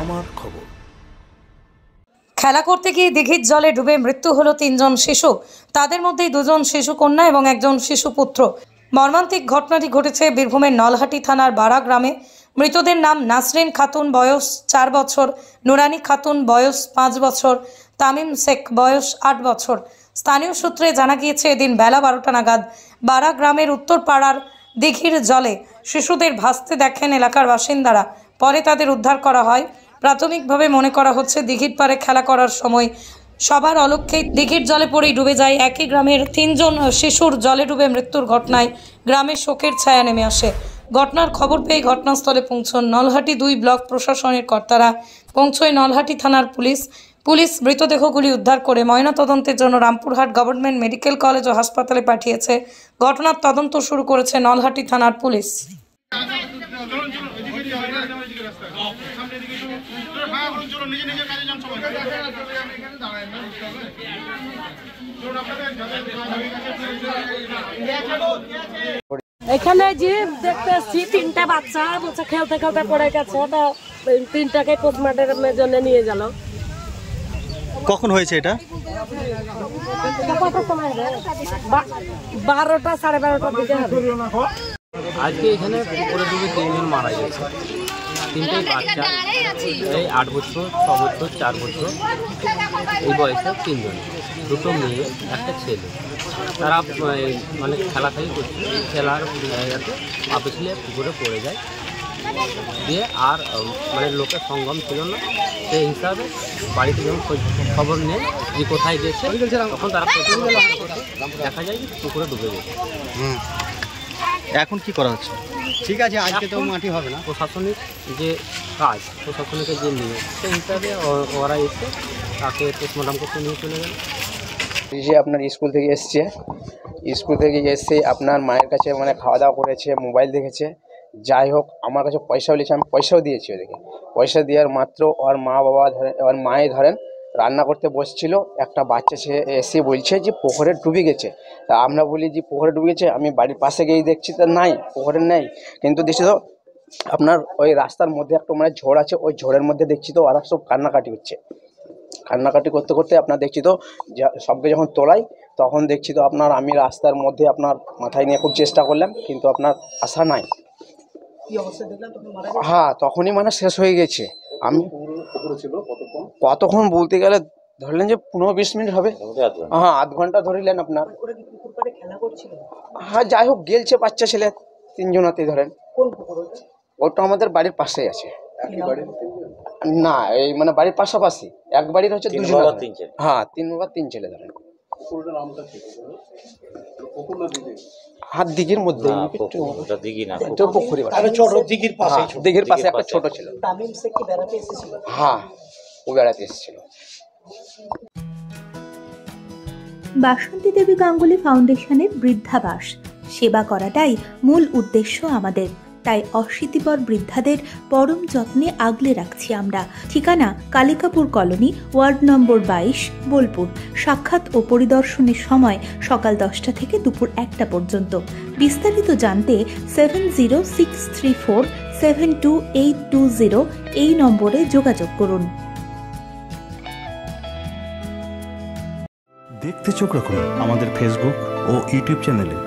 আমার খবর। খেলা করতে গিয়ে দিঘির জলে ডুবে মৃত্যু হলো 3 জন শিশু। তাদের মধ্যে 2 জন শিশু কন্যা এবং 1 জন শিশু পুত্র। মর্মান্তিক ঘটনাটি ঘটেছে বীরভূমের নলহাটি থানার বাড়া গ্রামে। মৃতদের নাম নাসরিন খাতুন, বয়স 4 বছর, নুরানি খাতুন, বয়স 5 বছর, তামিম শেখ, বয়স 8 বছর। স্থানীয় সূত্রে জানা গিয়েছে, এদিন বেলা 12টা নাগাদ বাড়া গ্রামের উত্তর পাড়ার দিঘির জলে শিশুদের ভাসতে দেখেন এলাকার বাসিন্দারা। পরে তাদের উদ্ধার করা হয়। প্রাথমিকভাবে মনে করা হচ্ছে দিঘির পাড়ে খেলা করার সময় সবার অলক্ষ্যেই দিঘির জলে পড়েই ডুবে যায়। একই গ্রামের 3 জন শিশুর জলে ডুবে মৃত্যুর ঘটনায় গ্রামে শোকের ছায়া নেমে আসে। ঘটনার খবর পেয়ে ঘটনাস্থলে পৌঁছন নলহাটি 2 ব্লক প্রশাসনের কর্তারা। পৌঁছয় নলহাটি থানার পুলিশ মৃতদেহগুলি উদ্ধার করে ময়নাতদন্তের জন্য রামপুরহাট গভর্নমেন্ট মেডিকেল কলেজ ও হাসপাতালে পাঠিয়েছে। ঘটনার তদন্ত শুরু করেছে নলহাটি থানার পুলিশ। এখানে যে দেখতেছি 3টা বাচ্চা খেলতে খেলতে পড়ে গেছে, 3টাকে পোস্টমর্টমের জন্য নিয়ে গেল। কখন হয়েছে এটা? 12টা 12:30টার দিকে হবে। আজকে এখানে পুকুরে ডুবে 3 জন মারা গেছে। 3টেই বাচ্চা, এই 8 বছর, 6 বছর, 4 বছর, এই বয়সে 3 জন, 2টো মেয়ে, একটা ছেলে। তারা মানে খেলাখেলি করছে, খেলার জায়গাতে পা পিছলে পুকুরে পড়ে যায়। দিয়ে আর মানে লোকের সঙ্গম ছিল না, সেই হিসাবে বাড়িতে যখন খবর নেই যে কোথায় গেছে, তখন তারা দেখা যায় যে পুকুরে ডুবে গেছে। এখন কি করা হচ্ছে? ঠিক আছে, আজকে তো মাটি হবে না। প্রশাসনিক যে কাজ, প্রশাসনিকের যে নিয়ম, সেই হিসাবে ওরা এসে তাকে পোস্টমর্টম করতে নিয়ে চলে গেল। যে আপনার স্কুল থেকে এসে আপনার মায়ের কাছে মানে খাওয়া দাওয়া করেছে, মোবাইল দেখেছে। যাই হোক, আমার কাছে পয়সাও নিয়েছে, আমি পয়সাও দিয়েছি ওদেরকে। পয়সা দেওয়ার মাত্র ওর মা বাবা ধরেন, ওর মায়ে ধরেন রান্না করতে বসছিল, একটা বাচ্চা সে এসে বলছে যে পুকুরে ডুবে গেছে। তা আমরা বলি যে পুকুরে ডুবে গেছে, আমি বাড়ির পাশে গিয়ে দেখছি তো নাই, পুকুরে নেই। কিন্তু দেখছি তো আপনার ওই রাস্তার মধ্যে একটা মানে ঝোড় আছে, ওই ঝোড়ের মধ্যে দেখছি তো ওরা সব কান্নাকাটি হচ্ছে। কান্নাকাটি করতে করতে আপনার দেখছি তো সবকে যখন তোলাই, তখন দেখছি তো আপনার আমি রাস্তার মধ্যে আপনার মাথায় নিয়ে খুব চেষ্টা করলাম, কিন্তু আপনার আশা নাই। হ্যাঁ, তখনই মানে শেষ হয়ে গেছে। আমি কতক্ষণ বলতে গেলে ধরলেন যে 15-20 মিনিট হবে। হ্যাঁ, আধ ঘন্টা ধরিলেন আপনার। হ্যাঁ, যাই হোক, গেলছে বাচ্চা ছেলে 3 জনাতেই ধরেন। ওটা আমাদের বাড়ির পাশেই আছে না, এই মানে বাড়ির পাশাপাশি এক বাড়ির হচ্ছে 2 জন। হ্যাঁ, 3 বা 3 ছেলে ধরেন। হাত দিঘির মধ্যে দিঘির পাশে একটা ছোট ছিল। হ্যাঁ, ও বেড়াতে এসেছিল। বাসন্তী দেবী গাঙ্গুলি ফাউন্ডেশনের বৃদ্ধাবাস সেবা করাটাই মূল উদ্দেশ্য আমাদের। তাই অশীতিপর বৃদ্ধাদের পরম যত্নে আগলে রাখছি আমরা। ঠিকানা Kalikapur colony, ward number 22, Bolpur. সাক্ষাৎ ও পরিদর্শনের সময় সকাল 10টা থেকে দুপুর 1টা পর্যন্ত। বিস্তারিত জানতে 7063472820 এই নম্বরে যোগাযোগ করুন। দেখতে চোখ রাখুন আমাদের ফেসবুক ও ইউটিউব চ্যানেলে।